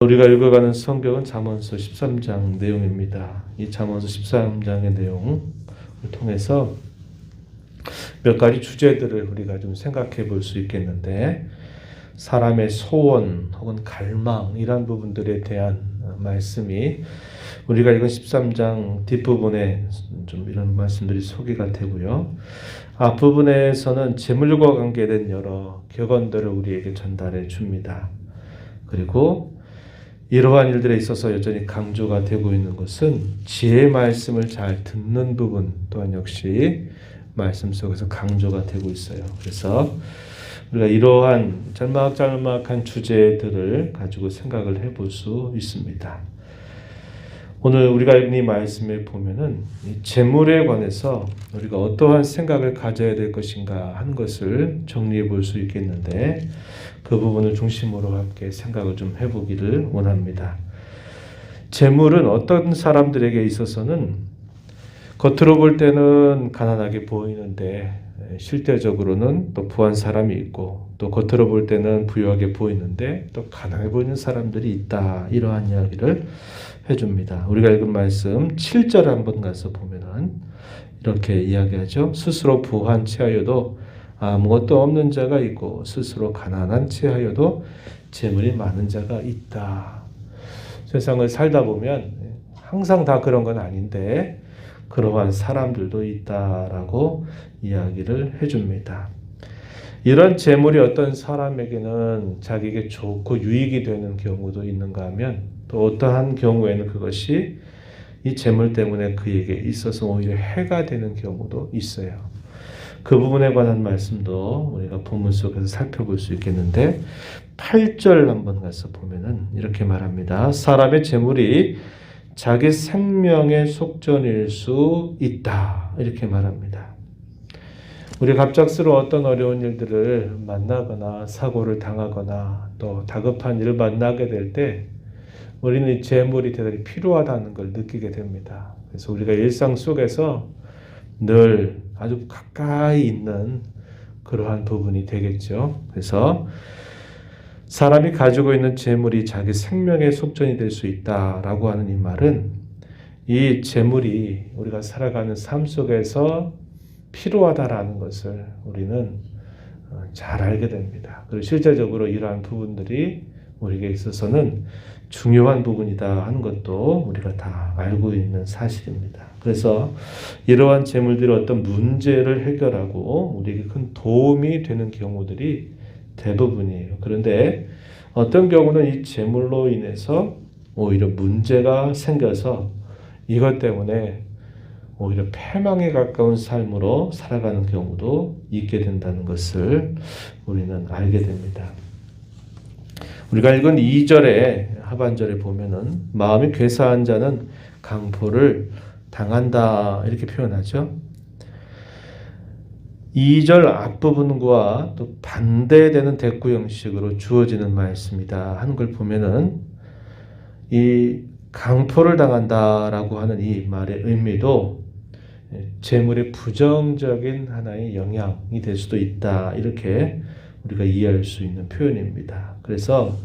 우리가 읽어가는 성경은 잠언서 13장 내용입니다. 이 잠언서 13장의 내용을 통해서 몇 가지 주제들을 우리가 좀 생각해 볼 수 있겠는데, 사람의 소원 혹은 갈망 이런 부분들에 대한 말씀이 우리가 읽은 13장 뒷부분에 좀 이런 말씀들이 소개가 되고요. 앞부분에서는 재물과 관계된 여러 격언들을 우리에게 전달해 줍니다. 그리고 이러한 일들에 있어서 여전히 강조가 되고 있는 것은 지혜의 말씀을 잘 듣는 부분 또한 역시 말씀 속에서 강조가 되고 있어요. 그래서 우리가 이러한 짤막짤막한 주제들을 가지고 생각을 해볼 수 있습니다. 오늘 우리가 읽은 이 말씀에 보면은 이 재물에 관해서 우리가 어떠한 생각을 가져야 될 것인가 하는 것을 정리해 볼 수 있겠는데, 그 부분을 중심으로 함께 생각을 좀 해보기를 원합니다. 재물은 어떤 사람들에게 있어서는 겉으로 볼 때는 가난하게 보이는데 실제적으로는 또 부한 사람이 있고, 또 겉으로 볼 때는 부유하게 보이는데 또 가난해 보이는 사람들이 있다, 이러한 이야기를 해줍니다. 우리가 읽은 말씀 7절 한번 가서 보면은 이렇게 이야기하죠. 스스로 부한 체하여도 아무것도 없는 자가 있고, 스스로 가난한 체하여도 재물이 많은 자가 있다. 세상을 살다 보면 항상 다 그런 건 아닌데 그러한 사람들도 있다라고 이야기를 해줍니다. 이런 재물이 어떤 사람에게는 자기에게 좋고 유익이 되는 경우도 있는가 하면, 또 어떠한 경우에는 그것이 이 재물 때문에 그에게 있어서 오히려 해가 되는 경우도 있어요. 그 부분에 관한 말씀도 우리가 본문 속에서 살펴볼 수 있겠는데, 8절 한번 가서 보면은 이렇게 말합니다. 사람의 재물이 자기 생명의 속전일 수 있다, 이렇게 말합니다. 우리 갑작스러워 어떤 어려운 일들을 만나거나 사고를 당하거나 또 다급한 일을 만나게 될 때 우리는 이 재물이 대단히 필요하다는 걸 느끼게 됩니다. 그래서 우리가 일상 속에서 늘 아주 가까이 있는 그러한 부분이 되겠죠. 그래서 사람이 가지고 있는 재물이 자기 생명의 속전이 될 수 있다라고 하는 이 말은, 이 재물이 우리가 살아가는 삶 속에서 필요하다라는 것을 우리는 잘 알게 됩니다. 그리고 실제적으로 이러한 부분들이 우리에게 있어서는 중요한 부분이다 하는 것도 우리가 다 알고 있는 사실입니다. 그래서 이러한 재물들이 어떤 문제를 해결하고 우리에게 큰 도움이 되는 경우들이 대부분이에요. 그런데 어떤 경우는 이 재물로 인해서 오히려 문제가 생겨서 이것 때문에 오히려 패망에 가까운 삶으로 살아가는 경우도 있게 된다는 것을 우리는 알게 됩니다. 우리가 읽은 2절의 하반절에 보면은 마음이 괴사한 자는 강포를 당한다, 이렇게 표현하죠. 2절 앞부분과 또 반대되는 대꾸 형식으로 주어지는 말씀이다 하는 걸 보면은 이 강포를 당한다라고 하는 이 말의 의미도 재물의 부정적인 하나의 영향이 될 수도 있다, 이렇게 우리가 이해할 수 있는 표현입니다. 그래서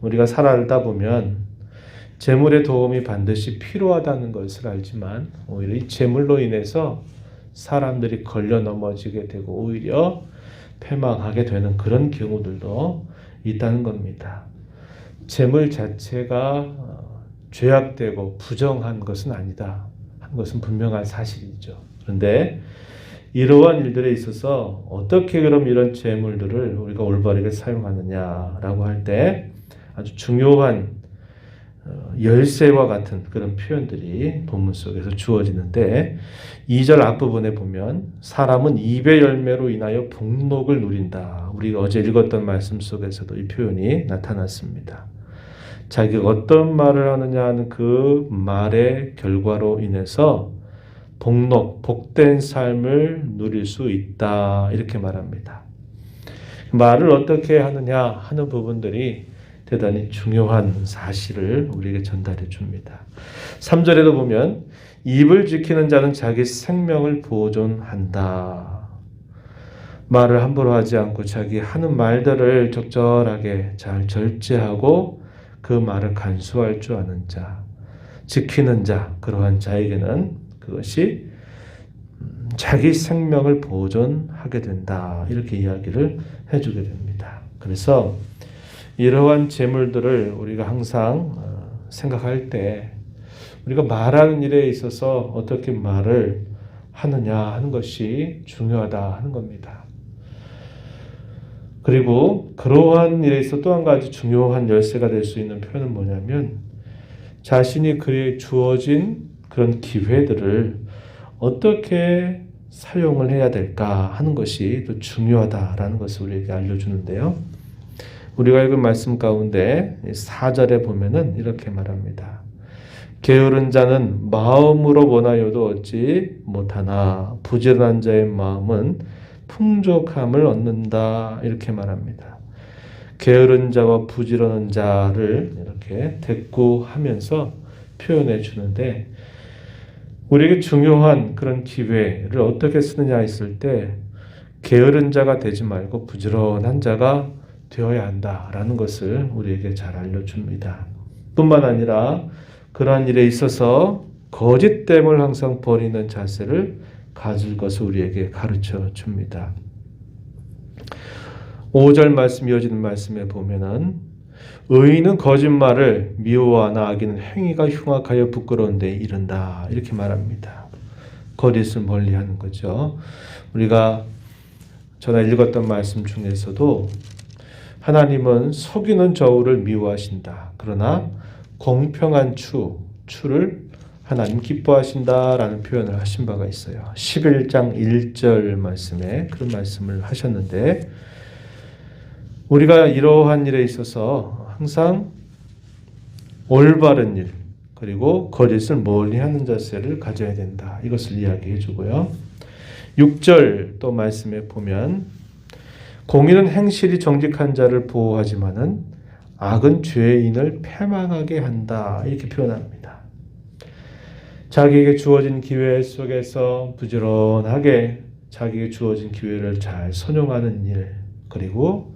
우리가 살아가다 보면 재물의 도움이 반드시 필요하다는 것을 알지만 오히려 이 재물로 인해서 사람들이 걸려 넘어지게 되고 오히려 패망하게 되는 그런 경우들도 있다는 겁니다. 재물 자체가 죄악되고 부정한 것은 아니다 하는 것은 분명한 사실이죠. 그런데 이러한 일들에 있어서 어떻게 그럼 이런 재물들을 우리가 올바르게 사용하느냐라고 할 때 아주 중요한 열쇠와 같은 그런 표현들이 본문 속에서 주어지는데, 2절 앞부분에 보면 사람은 입의 열매로 인하여 복록을 누린다. 우리가 어제 읽었던 말씀 속에서도 이 표현이 나타났습니다. 자기가 어떤 말을 하느냐 하는 그 말의 결과로 인해서 복록, 복된 삶을 누릴 수 있다, 이렇게 말합니다. 말을 어떻게 하느냐 하는 부분들이 대단히 중요한 사실을 우리에게 전달해 줍니다. 3절에도 보면 입을 지키는 자는 자기 생명을 보존한다. 말을 함부로 하지 않고 자기 하는 말들을 적절하게 잘 절제하고 그 말을 간수할 줄 아는 자, 지키는 자, 그러한 자에게는 그것이 자기 생명을 보존하게 된다. 이렇게 이야기를 해주게 됩니다. 그래서 이러한 재물들을 우리가 항상 생각할 때 우리가 말하는 일에 있어서 어떻게 말을 하느냐 하는 것이 중요하다 하는 겁니다. 그리고 그러한 일에 있어 또 한 가지 중요한 열쇠가 될 수 있는 표현은 뭐냐면 자신이 그에 주어진 그런 기회들을 어떻게 사용을 해야 될까 하는 것이 또 중요하다라는 것을 우리에게 알려주는데요. 우리가 읽은 말씀 가운데 4절에 보면은 이렇게 말합니다. 게으른 자는 마음으로 원하여도 얻지 못하나 부지런한 자의 마음은 풍족함을 얻는다. 이렇게 말합니다. 게으른 자와 부지런한 자를 이렇게 대꾸하면서 표현해 주는데 우리에게 중요한 그런 기회를 어떻게 쓰느냐 했을 때 게으른 자가 되지 말고 부지런한 자가 되어야 한다라는 것을 우리에게 잘 알려줍니다. 뿐만 아니라 그러한 일에 있어서 거짓됨을 항상 버리는 자세를 가질 것을 우리에게 가르쳐 줍니다. 5절 말씀 이어지는 말씀에 보면은 의인은 거짓말을 미워하나 악인은 행위가 흉악하여 부끄러운 데 이른다. 이렇게 말합니다. 거짓을 멀리하는 거죠. 우리가 전에 읽었던 말씀 중에서도 하나님은 속이는 저울을 미워하신다. 그러나 공평한 추를 하나님 기뻐하신다라는 표현을 하신 바가 있어요. 11장 1절 말씀에 그런 말씀을 하셨는데 우리가 이러한 일에 있어서 항상 올바른 일 그리고 거짓을 멀리하는 자세를 가져야 된다. 이것을 이야기해 주고요. 6절 또 말씀에 보면 공의는 행실이 정직한 자를 보호하지만은 악은 죄인을 패망하게 한다. 이렇게 표현합니다. 자기에게 주어진 기회 속에서 부지런하게 자기에게 주어진 기회를 잘 선용하는 일 그리고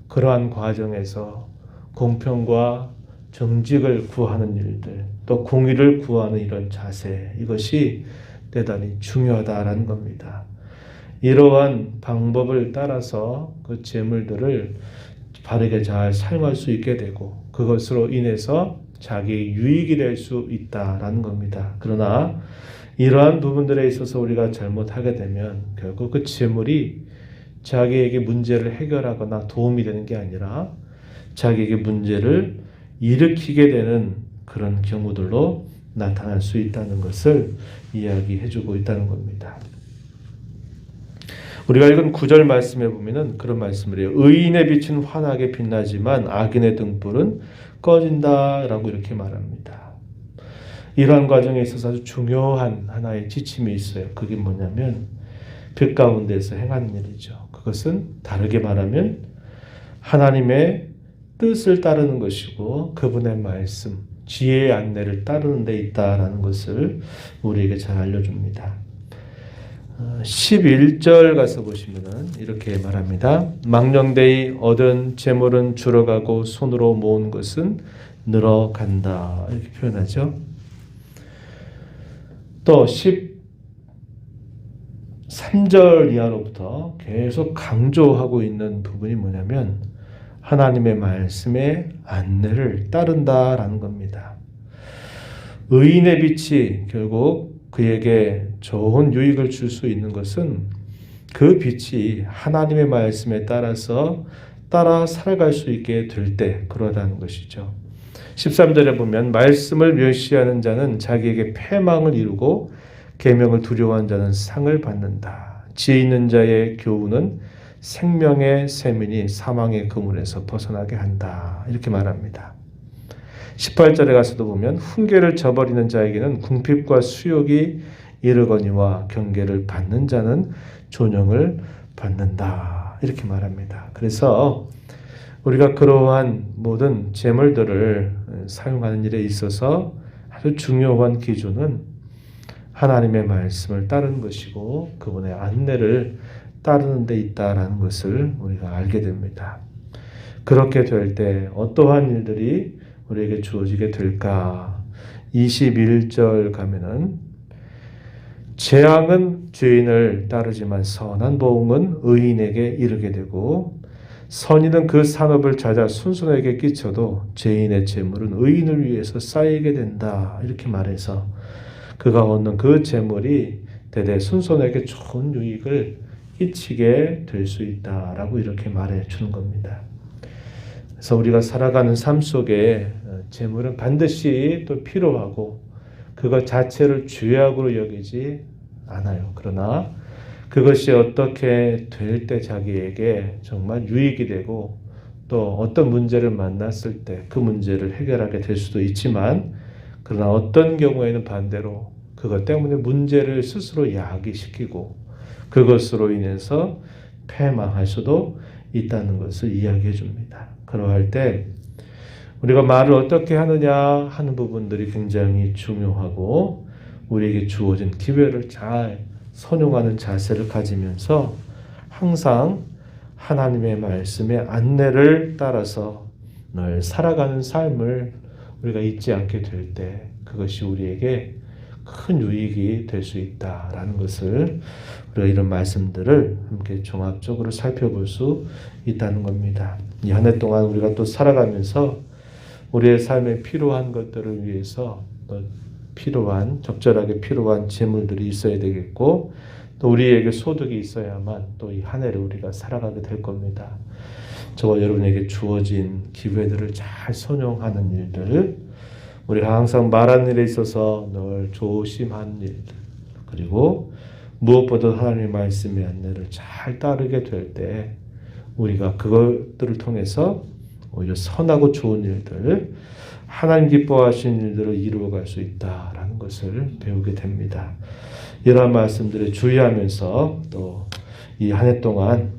그러한 과정에서 공평과 정직을 구하는 일들 또 공의를 구하는 이런 자세 이것이 대단히 중요하다라는 겁니다. 이러한 방법을 따라서 그 재물들을 바르게 잘 사용할 수 있게 되고 그것으로 인해서 자기의 유익이 될 수 있다라는 겁니다. 그러나 이러한 부분들에 있어서 우리가 잘못하게 되면 결국 그 재물이 자기에게 문제를 해결하거나 도움이 되는 게 아니라 자기에게 문제를 일으키게 되는 그런 경우들로 나타날 수 있다는 것을 이야기해주고 있다는 겁니다. 우리가 읽은 9절 말씀에 보면은 그런 말씀을 해요. 의인의 빛은 환하게 빛나지만 악인의 등불은 꺼진다라고 이렇게 말합니다. 이러한 과정에 있어서 아주 중요한 하나의 지침이 있어요. 그게 뭐냐면 빛 가운데서 행하는 일이죠. 그것은 다르게 말하면 하나님의 뜻을 따르는 것이고 그분의 말씀, 지혜의 안내를 따르는 데 있다라는 것을 우리에게 잘 알려줍니다. 11절 가서 보시면은 이렇게 말합니다. 망령되이 얻은 재물은 줄어가고 손으로 모은 것은 늘어간다. 이렇게 표현하죠. 또 13절 이하로부터 계속 강조하고 있는 부분이 뭐냐면 하나님의 말씀의 안내를 따른다라는 겁니다. 의인의 빛이 결국 그에게 좋은 유익을 줄 수 있는 것은 그 빛이 하나님의 말씀에 따라서 따라 살아갈 수 있게 될 때 그러다는 것이죠. 13절에 보면 말씀을 멸시하는 자는 자기에게 패망을 이루고 계명을 두려워하는 자는 상을 받는다. 지혜 있는 자의 교훈은 생명의 셈이니 사망의 그물에서 벗어나게 한다. 이렇게 말합니다. 18절에 가서도 보면 훈계를 저버리는 자에게는 궁핍과 수욕이 이르거니와 경계를 받는 자는 존영을 받는다. 이렇게 말합니다. 그래서 우리가 그러한 모든 재물들을 사용하는 일에 있어서 아주 중요한 기준은 하나님의 말씀을 따르는 것이고 그분의 안내를 따르는 데 있다라는 것을 우리가 알게 됩니다. 그렇게 될 때 어떠한 일들이 우리에게 주어지게 될까? 21절 가면은 재앙은 죄인을 따르지만 선한 보응은 의인에게 이르게 되고 선인은 그 산업을 찾아 순순하게 끼쳐도 죄인의 재물은 의인을 위해서 쌓이게 된다. 이렇게 말해서 그가 얻는 그 재물이 대대 순손에게 좋은 유익을 끼치게 될 수 있다라고 이렇게 말해 주는 겁니다. 그래서 우리가 살아가는 삶 속에 재물은 반드시 또 필요하고 그것 자체를 죄악으로 여기지 않아요. 그러나 그것이 어떻게 될 때 자기에게 정말 유익이 되고 또 어떤 문제를 만났을 때 그 문제를 해결하게 될 수도 있지만 그러나 어떤 경우에는 반대로 그것 때문에 문제를 스스로 야기시키고 그것으로 인해서 패망할 수도 있다는 것을 이야기해 줍니다. 그러할 때 우리가 말을 어떻게 하느냐 하는 부분들이 굉장히 중요하고 우리에게 주어진 기회를 잘 선용하는 자세를 가지면서 항상 하나님의 말씀의 안내를 따라서 늘 살아가는 삶을 우리가 잊지 않게 될 때 그것이 우리에게 큰 유익이 될 수 있다라는 것을 우리가 이런 말씀들을 함께 종합적으로 살펴볼 수 있다는 겁니다. 이 한 해 동안 우리가 또 살아가면서 우리의 삶에 필요한 것들을 위해서 또 적절하게 필요한 재물들이 있어야 되겠고 또 우리에게 소득이 있어야만 또 이 한 해를 우리가 살아가게 될 겁니다. 저와 여러분에게 주어진 기회들을 잘 선용하는 일들, 우리가 항상 말하는 일에 있어서 늘 조심하는 일들, 그리고 무엇보다 하나님의 말씀의 안내를 잘 따르게 될 때 우리가 그것들을 통해서 오히려 선하고 좋은 일들, 하나님 기뻐하시는 일들을 이루어갈 수 있다라는 것을 배우게 됩니다. 이러한 말씀들에 주의하면서 또 이 한 해 동안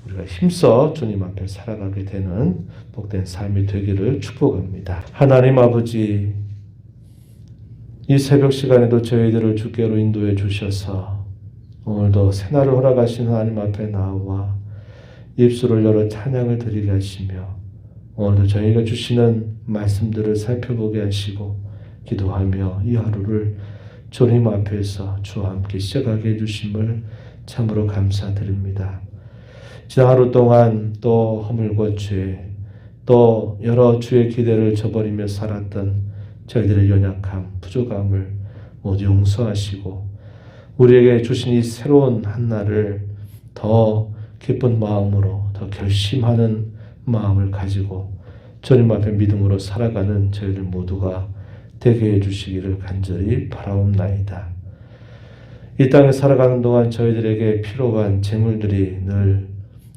우리가 힘써 주님 앞에 살아가게 되는 복된 삶이 되기를 축복합니다. 하나님 아버지, 이 새벽 시간에도 저희들을 주께로 인도해 주셔서 오늘도 새날을 허락하신 하나님 앞에 나와 입술을 열어 찬양을 드리게 하시며 오늘도 저희가 주시는 말씀들을 살펴보게 하시고 기도하며 이 하루를 주님 앞에서 주와 함께 시작하게 해주심을 참으로 감사드립니다. 지난 하루 동안 또 허물과 죄, 또 여러 주의 기대를 저버리며 살았던 저희들의 연약함, 부족함을 모두 용서하시고 우리에게 주신 이 새로운 한날을 더 기쁜 마음으로 더 결심하는 마음을 가지고 주님 앞에 믿음으로 살아가는 저희들 모두가 되게 해주시기를 간절히 바라옵나이다. 이 땅에 살아가는 동안 저희들에게 필요한 재물들이 늘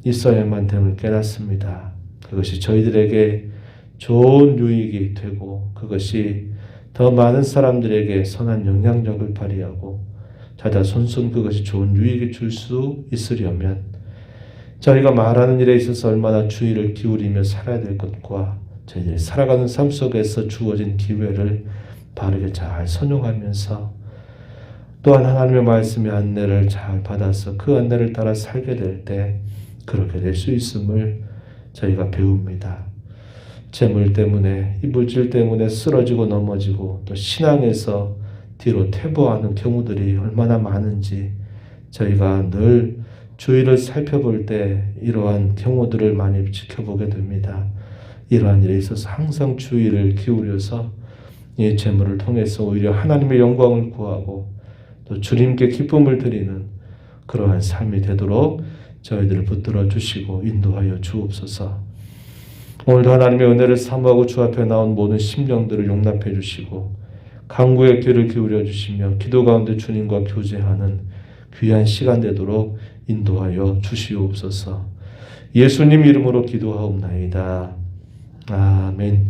있어야만 됨을 깨닫습니다. 그것이 저희들에게 좋은 유익이 되고 그것이 더 많은 사람들에게 선한 영향력을 발휘하고 자자손손 그것이 좋은 유익이 줄 수 있으려면 저희가 말하는 일에 있어서 얼마나 주의를 기울이며 살아야 될 것과 저희들이 살아가는 삶 속에서 주어진 기회를 바르게 잘 선용하면서 또한 하나님의 말씀의 안내를 잘 받아서 그 안내를 따라 살게 될 때 그렇게 될 수 있음을 저희가 배웁니다. 재물 때문에, 이 물질 때문에 쓰러지고 넘어지고 또 신앙에서 뒤로 퇴보하는 경우들이 얼마나 많은지 저희가 늘 주위를 살펴볼 때 이러한 경우들을 많이 지켜보게 됩니다. 이러한 일에 있어서 항상 주의를 기울여서 이 재물을 통해서 오히려 하나님의 영광을 구하고 또 주님께 기쁨을 드리는 그러한 삶이 되도록 저희들을 붙들어 주시고 인도하여 주옵소서. 오늘도 하나님의 은혜를 사모하고 주 앞에 나온 모든 심령들을 용납해 주시고 간구의 귀를 기울여 주시며 기도 가운데 주님과 교제하는 귀한 시간 되도록 인도하여 주시옵소서. 예수님 이름으로 기도하옵나이다. 아멘.